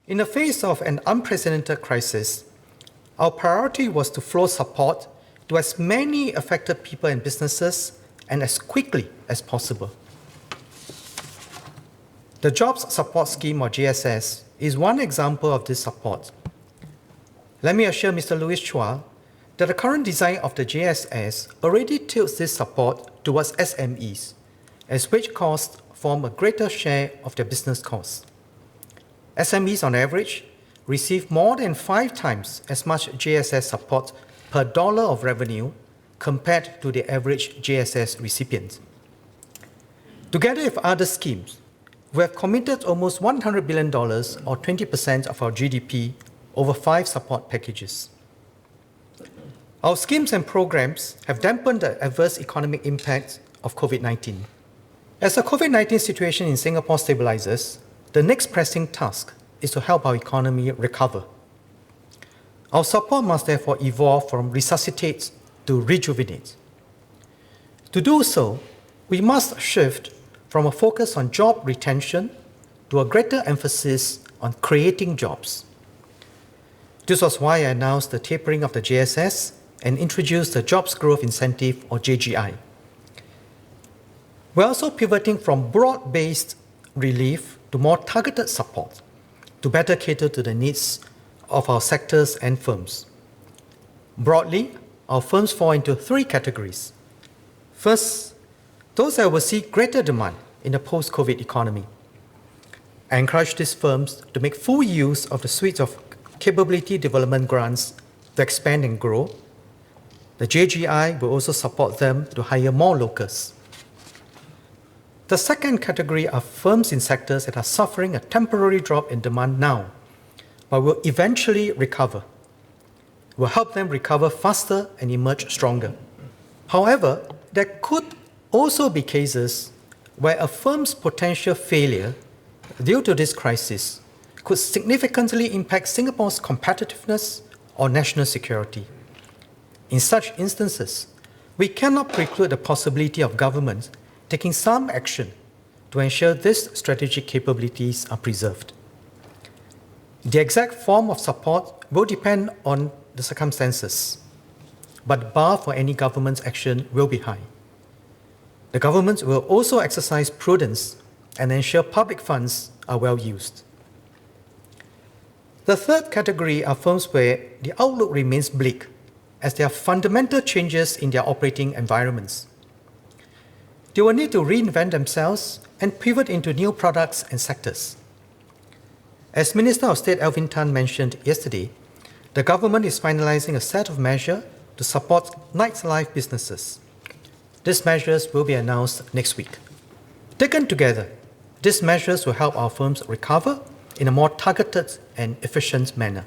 In the face of an unprecedented crisis, our priority was to flow support to as many affected people and businesses and as quickly as possible. The Jobs Support Scheme, or JSS, is one example of this support. Let me assure Mr. Louis Chua that the current design of the JSS already tilts this support towards SMEs, as wage costs form a greater share of their business costs. SMEs, on average, receive more than 5 times as much JSS support per dollar of revenue compared to the average JSS recipient. Together with other schemes, we have committed almost $100 billion, or 20% of our GDP, over 5 support packages. Our schemes and programs have dampened the adverse economic impact of COVID-19. As the COVID-19 situation in Singapore stabilizes, the next pressing task is to help our economy recover. Our support must therefore evolve from resuscitate to rejuvenate. To do so, we must shift from a focus on job retention to a greater emphasis on creating jobs. This was why I announced the tapering of the JSS and introduced the Jobs Growth Incentive, or JGI. We're also pivoting from broad-based relief to more targeted support to better cater to the needs of our sectors and firms. Broadly, our firms fall into 3 categories. First, those that will see greater demand in the post-COVID economy. I encourage these firms to make full use of the suite of capability development grants to expand and grow. The JGI will also support them to hire more locals. The second category are firms in sectors that are suffering a temporary drop in demand now, but will eventually recover. We'll help them recover faster and emerge stronger. However, there could also be cases where a firm's potential failure due to this crisis could significantly impact Singapore's competitiveness or national security. In such instances, we cannot preclude the possibility of government taking some action to ensure these strategic capabilities are preserved. The exact form of support will depend on the circumstances, but the bar for any government's action will be high. The government will also exercise prudence and ensure public funds are well used. The third category are firms where the outlook remains bleak as there are fundamental changes in their operating environments. They will need to reinvent themselves and pivot into new products and sectors. As Minister of State Alvin Tan mentioned yesterday, the government is finalizing a set of measures to support nightlife businesses. These measures will be announced next week. Taken together, these measures will help our firms recover in a more targeted and efficient manner.